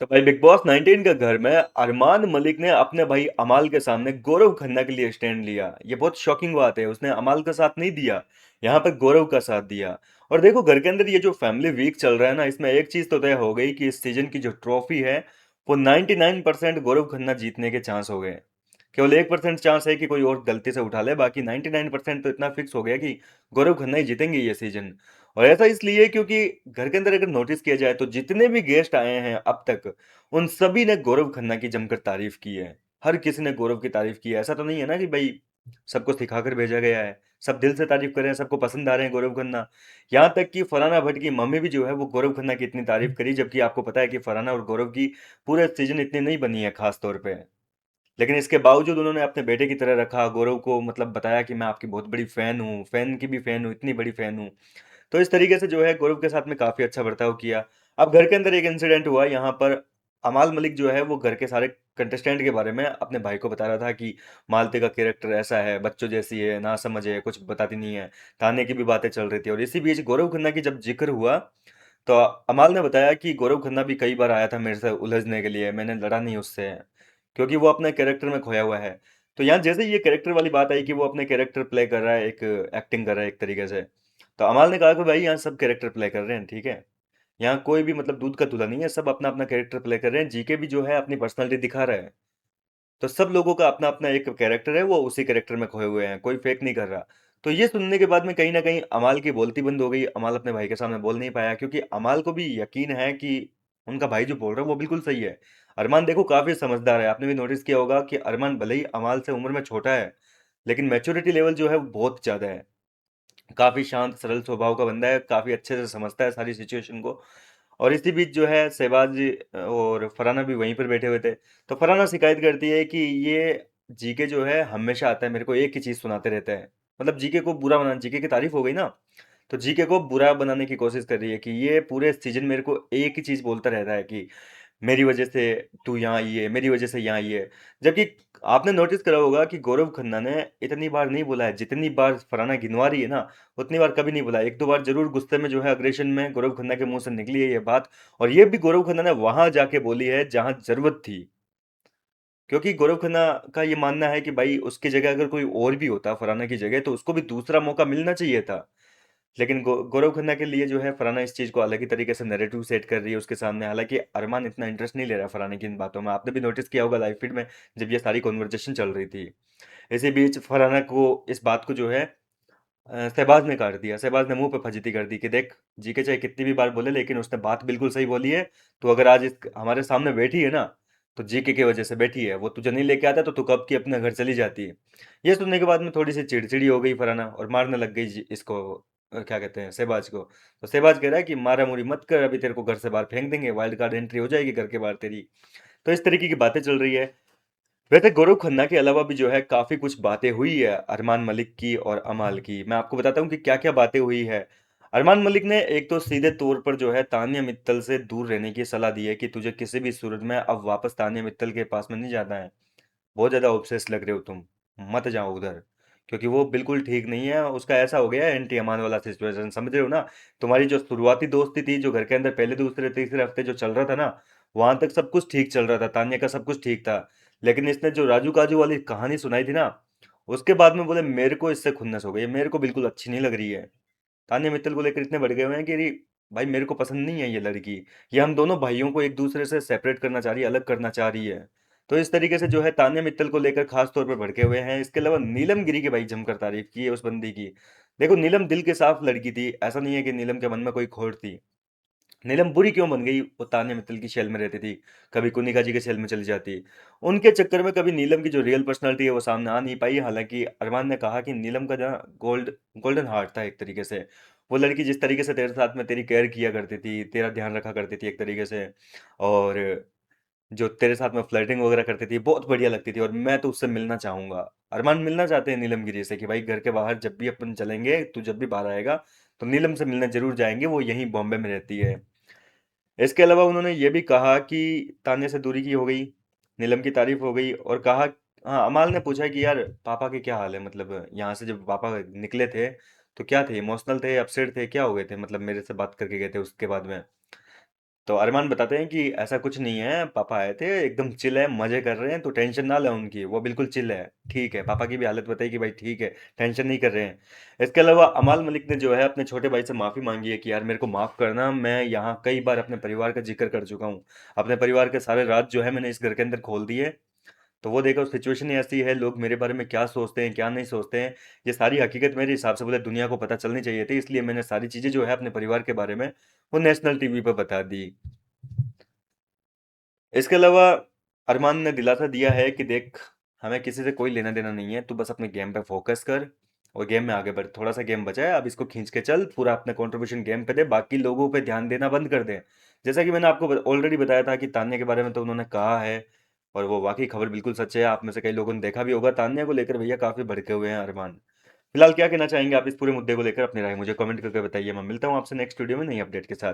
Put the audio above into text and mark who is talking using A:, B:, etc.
A: तो भाई big boss 19 के घर में अरमान मलिक ने अपने भाई अमाल के सामने गौरव खन्ना के लिए स्टैंड लिया। ये बहुत शॉकिंग बात है, उसने अमाल का साथ नहीं दिया, यहाँ पे गौरव का साथ दिया। और देखो घर के अंदर ये जो फैमिली वीक चल रहा है ना, इसमें एक चीज तो तय हो गई कि इस सीजन की जो ट्रॉफी है वो 99% गौरव खन्ना जीतने के चांस हो गए। केवल 1% चांस है कि कोई और गलती से उठा ले, बाकी 99% तो इतना फिक्स हो गया कि गौरव खन्ना ही जीतेंगे ये सीजन। और ऐसा इसलिए क्योंकि घर के अंदर अगर नोटिस किया जाए तो जितने भी गेस्ट आए हैं अब तक, उन सभी ने गौरव खन्ना की जमकर तारीफ की है। हर किसी ने गौरव की तारीफ की है। ऐसा तो नहीं है ना कि भाई सबको सिखाकर भेजा गया है। सब दिल से तारीफ कर रहे हैं, सबको पसंद आ रहे हैं गौरव खन्ना। यहाँ तक कि फरहाना भट्ट की मम्मी भी जो है वो गौरव खन्ना की इतनी तारीफ करी, जबकि आपको पता है कि फरहाना और गौरव की पूरे सीजन इतनी नहीं बनी है खास तौर पे। लेकिन इसके बावजूद उन्होंने अपने बेटे की तरह रखा गौरव को, मतलब बताया कि मैं आपकी बहुत बड़ी फैन हूँ, फैन की भी फैन हूँ, इतनी बड़ी फैन हूँ। तो इस तरीके से जो है गौरव के साथ में काफी अच्छा बर्ताव किया। अब घर के अंदर एक इंसिडेंट हुआ यहाँ पर। अमाल मलिक जो है वो घर के सारे कंटेस्टेंट के बारे में अपने भाई को बता रहा था कि मालती का कैरेक्टर ऐसा है, बच्चों जैसी है, ना समझ है, कुछ बताती नहीं है। ताने की भी बातें चल रही थी और इसी बीच गौरव खन्ना की जब जिक्र हुआ तो अमाल ने बताया कि गौरव खन्ना भी कई बार आया था मेरे से उलझने के लिए, मैंने लड़ा नहीं उससे, क्योंकि वो अपने कैरेक्टर में खोया हुआ है। तो यहाँ जैसे ये कैरेक्टर वाली बात आई कि वो अपने कैरेक्टर प्ले कर रहा है, एक एक्टिंग कर रहा है एक तरीके से, तो अमाल ने कहा कि भाई यहाँ सब कैरेक्टर प्ले कर रहे हैं, ठीक है। यहाँ कोई भी मतलब दूध का दूल्हा नहीं है, सब अपना अपना कैरेक्टर प्ले कर रहे हैं। जीके भी जो है अपनी पर्सनालिटी दिखा रहा है। तो सब लोगों का अपना अपना एक कैरेक्टर है, वो उसी कैरेक्टर में खोए हुए हैं, कोई फेक नहीं कर रहा। तो ये सुनने के बाद में कहीं ना कहीं अमाल की बोलती बंद हो गई। अमाल अपने भाई के सामने बोल नहीं पाया, क्योंकि अमाल को भी यकीन है कि उनका भाई जो बोल रहा है वो बिल्कुल सही है। अरमान देखो काफी समझदार है, आपने भी नोटिस किया होगा कि अरमान भले ही अमाल से उम्र में छोटा है, लेकिन मैच्योरिटी लेवल जो है वो बहुत ज्यादा है। काफी शांत सरल स्वभाव का बंदा है, काफी अच्छे से समझता है सारी सिचुएशन को। और इसी बीच जो है शहबाज जी और फरहाना भी वहीं पर बैठे हुए थे। तो फरहाना शिकायत करती है कि ये जीके जो है हमेशा आता है मेरे को एक ही चीज सुनाते रहता है। मतलब जीके को बुरा बनाना, जीके की तारीफ हो गई ना, तो जीके को बुरा बनाने की कोशिश कर रही है कि ये पूरे सीजन मेरे को एक ही चीज बोलता रहता है कि मेरी वजह से तू यहाँ आई है, मेरी वजह से यहाँ आई है। जबकि आपने नोटिस करा होगा कि गौरव खन्ना ने इतनी बार नहीं बोला है, जितनी बार फरहाना गिनवा रही है ना, उतनी बार कभी नहीं बोला। एक दो बार जरूर गुस्से में जो है अग्रेशन में गौरव खन्ना के मुंह से निकली है ये बात। और ये भी गौरव खन्ना ने वहां जाके बोली है जहां जरूरत थी, क्योंकि गौरव खन्ना का ये मानना है कि भाई उसकी जगह अगर कोई और भी होता फरहाना की जगह, तो उसको भी दूसरा मौका मिलना चाहिए था। लेकिन गौरव खन्ना के लिए जो है फरहाना इस चीज को अलग ही तरीके से नैरेटिव सेट कर रही है उसके सामने। हालांकि अरमान इतना इंटरेस्ट नहीं ले रहा फरहाना की इन बातों में, आपने भी नोटिस किया होगा लाइव फीड में जब ये सारी कॉन्वर्जेशन चल रही थी। इसी बीच फरहाना को इस बात को जो है शहबाज ने काट दिया। शहबाज ने मुंह पे फजीती कर दी कि देख, जीके चाहे कितनी भी बार बोले लेकिन उसने बात बिल्कुल सही बोली है। तो अगर आज हमारे सामने बैठी है ना, तो जीके की वजह से बैठी है, वो तुझे नहीं लेके आता तो तू कब की अपने घर चली जाती है। ये सुनने के बाद में थोड़ी सी चिड़चिड़ी हो गई फरहाना और मारने लग गई इसको, क्या कहते हैं, शहबाज को। तो शहबाज कह रहा है कि मारा मुरी मत कर, अभी तेरे को घर से बाहर फेंक देंगे, वाइल्ड कार्ड एंट्री हो जाएगी घर के बाहर तेरी। तो इस तरीके की बातें चल रही है। वैसे गौरव खन्ना के अलावा भी जो है काफी कुछ बातें हुई है अरमान मलिक की और अमाल की। मैं आपको बताता हूँ कि क्या क्या बातें हुई है। अरमान मलिक ने एक तो सीधे तौर पर जो है तानिया मित्तल से दूर रहने की सलाह दी है कि तुझे किसी भी सूरत में अब वापस तानिया मित्तल के पास में नहीं जाना है। बहुत ज्यादा ऑब्सेस लग रहे हो तुम, मत जाओ उधर, क्योंकि वो बिल्कुल ठीक नहीं है। उसका ऐसा हो गया है एंटी अमान वाला सिचुएशन, समझ रहे हो ना। तुम्हारी जो शुरुआती दोस्ती थी जो घर के अंदर पहले दूसरे तीसरे हफ्ते जो चल रहा था ना, वहां तक सब कुछ ठीक चल रहा था, तान्या का सब कुछ ठीक था। लेकिन इसने जो राजू काजू वाली कहानी सुनाई थी ना, उसके बाद में बोले मेरे को इससे खुन्नस हो गई है, मेरे को बिल्कुल अच्छी नहीं लग रही है। तान्या मित्तल को लेकर इतने बढ़ गए हुए हैं कि अरे भाई मेरे को पसंद नहीं है ये लड़की। ये हम दोनों भाइयों को एक दूसरे से सेपरेट करना चाह रही है, अलग करना चाह रही है। तो इस तरीके से जो है तान्या मित्तल को लेकर खास तौर पर भड़के हुए हैं। इसके अलावा नीलम गिरी की भाई जमकर तारीफ की है उस बंदी की। देखो नीलम दिल के साफ लड़की थी, ऐसा नहीं है कि नीलम के मन में कोई खोट थी। नीलम बुरी क्यों बन गई, वो तान्या मित्तल की शेल में रहती थी, कभी कुनिका जी के शेल में चली जाती। उनके चक्कर में कभी नीलम की जो रियल पर्सनालिटी है वो सामने आ नहीं पाई। हालांकि अरमान ने कहा कि नीलम का जो गोल्डन हार्ट था एक तरीके से। वो लड़की जिस तरीके से तेरे साथ में तेरी केयर किया करती थी, तेरा ध्यान रखा करती थी एक तरीके से, और जो तेरे साथ में फ्लर्टिंग वगैरह करती थी, बहुत बढ़िया लगती थी। और मैं तो उससे मिलना चाहूंगा। अरमान मिलना चाहते हैं नीलम गिरी से कि भाई घर के बाहर जब भी अपन चलेंगे, तू जब भी बाहर आएगा तो नीलम से मिलने जरूर जाएंगे, वो यहीं बॉम्बे में रहती है। इसके अलावा उन्होंने ये भी कहा कि तान्या से दूरी की हो गई, नीलम की तारीफ हो गई, और कहा, हाँ अमाल ने पूछा कि यार पापा के क्या हाल है, मतलब यहाँ से जब पापा निकले थे तो क्या थे, इमोशनल थे, अपसेट थे, क्या हो गए थे, मतलब मेरे से बात करके गए थे उसके बाद में। तो अरमान बताते हैं कि ऐसा कुछ नहीं है, पापा आए थे, एकदम चिल है, मजे कर रहे हैं, तो टेंशन ना ले उनकी, वो बिल्कुल चिल है। ठीक है, पापा की भी हालत बताई कि भाई ठीक है, टेंशन नहीं कर रहे हैं। इसके अलावा अमाल मलिक ने जो है अपने छोटे भाई से माफी मांगी है कि यार मेरे को माफ करना, मैं यहाँ कई बार अपने परिवार का जिक्र कर चुका हूँ, अपने परिवार के सारे राज जो है मैंने इस घर के अंदर खोल दिए। तो वो देखो सिचुएशन ही ऐसी है, लोग मेरे बारे में क्या सोचते हैं क्या नहीं सोचते हैं, ये सारी हकीकत मेरे हिसाब से बोले दुनिया को पता चलनी चाहिए थी, इसलिए मैंने सारी चीजें जो है अपने परिवार के बारे में वो नेशनल टीवी पर बता दी। इसके अलावा अरमान ने दिलासा दिया है कि देख, हमें किसी से कोई लेना देना नहीं है, तू बस अपने गेम पे फोकस कर और गेम में आगे बढ़। थोड़ा सा गेम बचा है, अब इसको खींच के चल, पूरा अपना कंट्रीब्यूशन गेम पे दे, बाकी लोगों पे ध्यान देना बंद कर दे। जैसा कि मैंने आपको ऑलरेडी बताया था कि तान्या के बारे में तो उन्होंने कहा है, और वो वाकई खबर बिल्कुल सच है। आप में से कई लोगों ने देखा भी होगा, तान्या को लेकर भैया काफी भड़के हुए हैं अरमान। फिलहाल क्या कहना चाहेंगे आप इस पूरे मुद्दे को लेकर? अपनी राय मुझे कमेंट करके बताइए। मैं मिलता हूँ आपसे नेक्स्ट वीडियो में नई अपडेट के साथ।